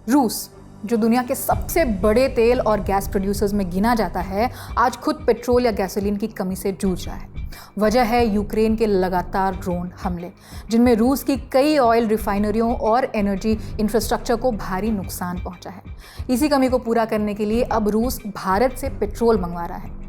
रूस, जो दुनिया के सबसे बड़े तेल और गैस प्रोड्यूसर्स में गिना जाता है, आज खुद पेट्रोल या गैसोलीन की कमी से जूझ रहा है। वजह है यूक्रेन के लगातार ड्रोन हमले, जिनमें रूस की कई ऑयल रिफाइनरियों और एनर्जी इंफ्रास्ट्रक्चर को भारी नुकसान पहुंचा है। इसी कमी को पूरा करने के लिए अब रूस भारत से पेट्रोल मंगवा रहा है।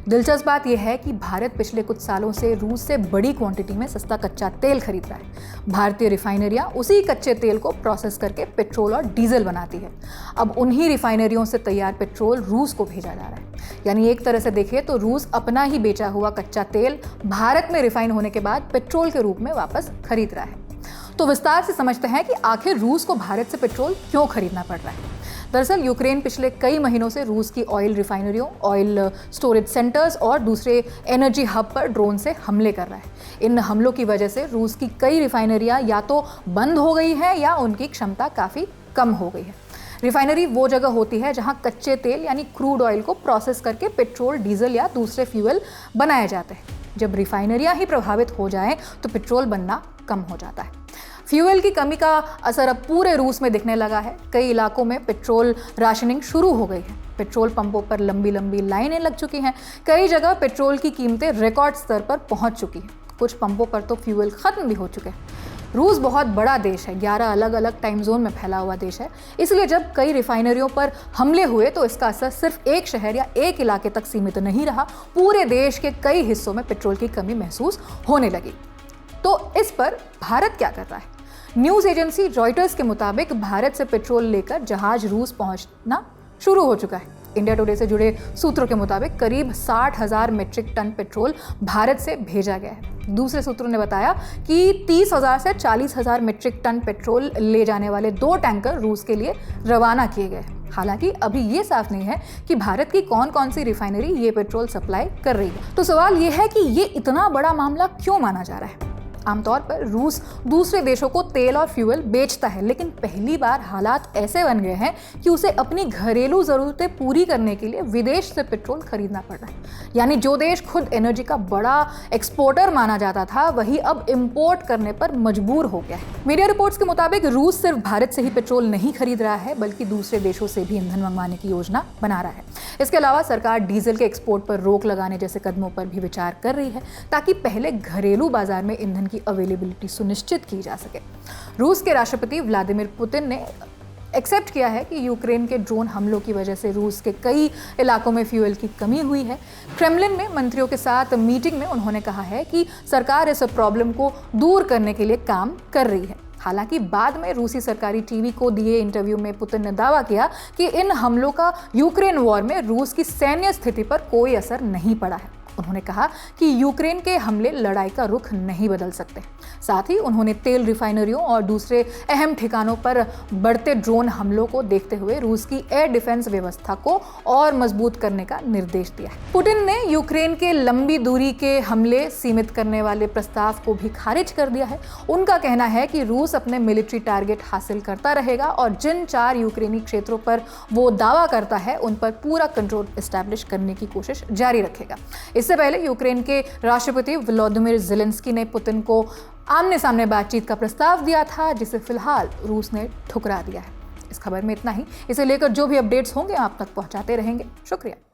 दिलचस्प बात यह है कि भारत पिछले कुछ सालों से रूस से बड़ी क्वांटिटी में सस्ता कच्चा तेल खरीद रहा है। भारतीय रिफाइनरियां उसी कच्चे तेल को प्रोसेस करके पेट्रोल और डीजल बनाती है। अब उन्हीं रिफाइनरियों से तैयार पेट्रोल रूस को भेजा जा रहा है। यानी एक तरह से देखें तो रूस अपना ही बेचा हुआ कच्चा तेल भारत में रिफाइन होने के बाद पेट्रोल के रूप में वापस खरीद रहा है। तो विस्तार से समझते हैं कि आखिर रूस को भारत से पेट्रोल क्यों खरीदना पड़ रहा है। दरअसल यूक्रेन पिछले कई महीनों से रूस की ऑयल रिफाइनरियों, ऑयल स्टोरेज सेंटर्स और दूसरे एनर्जी हब पर ड्रोन से हमले कर रहा है। इन हमलों की वजह से रूस की कई रिफाइनरियां या तो बंद हो गई हैं या उनकी क्षमता काफ़ी कम हो गई है। रिफाइनरी वो जगह होती है जहां कच्चे तेल यानी क्रूड ऑयल को प्रोसेस करके पेट्रोल, डीजल या दूसरे फ्यूल बनाए जाते हैं। जब रिफाइनरियां ही प्रभावित हो जाएं तो पेट्रोल बनना कम हो जाता है। फ्यूल की कमी का असर अब पूरे रूस में दिखने लगा है। कई इलाकों में पेट्रोल राशनिंग शुरू हो गई है। पेट्रोल पंपों पर लंबी लंबी लाइनें लग चुकी हैं। कई जगह पेट्रोल की कीमतें रिकॉर्ड स्तर पर पहुंच चुकी हैं। कुछ पंपों पर तो फ्यूल खत्म भी हो चुके हैं। रूस बहुत बड़ा देश है, 11 अलग अलग टाइम जोन में फैला हुआ देश है। इसलिए जब कई रिफाइनरियों पर हमले हुए तो इसका असर सिर्फ एक शहर या एक इलाके तक सीमित नहीं रहा। पूरे देश के कई हिस्सों में पेट्रोल की कमी महसूस होने लगी। तो इस पर भारत क्या कर रहा है? न्यूज़ एजेंसी रॉयटर्स के मुताबिक भारत से पेट्रोल लेकर जहाज रूस पहुंचना शुरू हो चुका है। इंडिया टुडे से जुड़े सूत्रों के मुताबिक करीब 60,000 मीट्रिक टन पेट्रोल भारत से भेजा गया है। दूसरे सूत्रों ने बताया कि 30,000 से 40,000 मीट्रिक टन पेट्रोल ले जाने वाले 2 टैंकर रूस के लिए रवाना किए गए। हालांकि अभी ये साफ नहीं है कि भारत की कौन कौन सी रिफाइनरी ये पेट्रोल सप्लाई कर रही है। तो सवाल ये है कि ये इतना बड़ा मामला क्यों माना जा रहा है? आमतौर पर रूस दूसरे देशों को तेल और फ्यूल बेचता है, लेकिन पहली बार हालात ऐसे बन गए हैं कि उसे अपनी घरेलू ज़रूरतें पूरी करने के लिए विदेश से पेट्रोल खरीदना पड़ रहा है। यानी जो देश खुद एनर्जी का बड़ा एक्सपोर्टर माना जाता था, वही अब इंपोर्ट करने पर मजबूर हो गया है। मीडिया रिपोर्ट्स के मुताबिक रूस सिर्फ भारत से ही पेट्रोल नहीं खरीद रहा है, बल्कि दूसरे देशों से भी ईंधन मंगवाने की योजना बना रहा है। इसके अलावा सरकार डीजल के एक्सपोर्ट पर रोक लगाने जैसे कदमों पर भी विचार कर रही है, ताकि पहले घरेलू बाजार में ईंधन की अवेलेबिलिटी सुनिश्चित की जा सके। रूस के राष्ट्रपति व्लादिमीर पुतिन ने एक्सेप्ट किया है कि यूक्रेन के ड्रोन हमलों की वजह से रूस के कई इलाकों में फ्यूल की कमी हुई है। क्रेमलिन में मंत्रियों के साथ मीटिंग में उन्होंने कहा है कि सरकार इस प्रॉब्लम को दूर करने के लिए काम कर रही है। हालांकि बाद में रूसी सरकारी टीवी को दिए इंटरव्यू में पुतिन ने दावा किया कि इन हमलों का यूक्रेन वॉर में रूस की सैन्य स्थिति पर कोई असर नहीं पड़ा है। उन्होंने कहा कि यूक्रेन के हमले लड़ाई का रुख नहीं बदल सकते। साथ ही उन्होंने तेल रिफाइनरियों और दूसरे अहम ठिकानों पर बढ़ते ड्रोन हमलों को देखते हुए रूस की एयर डिफेंस व्यवस्था को और मजबूत करने का निर्देश दिया है। पुतिन ने यूक्रेन के लंबी दूरी के हमले सीमित करने वाले प्रस्ताव को भी खारिज कर दिया है। उनका कहना है कि रूस अपने मिलिट्री टारगेट हासिल करता रहेगा और जिन 4 यूक्रेनी क्षेत्रों पर वो दावा करता है उन पर पूरा कंट्रोल एस्टैब्लिश करने की कोशिश जारी रखेगा। इससे पहले यूक्रेन के राष्ट्रपति वोलोदिमीर ज़ेलेंस्की ने पुतिन को आमने सामने बातचीत का प्रस्ताव दिया था, जिसे फिलहाल रूस ने ठुकरा दिया है। इस खबर में इतना ही। इसे लेकर जो भी अपडेट्स होंगे आप तक पहुंचाते रहेंगे। शुक्रिया।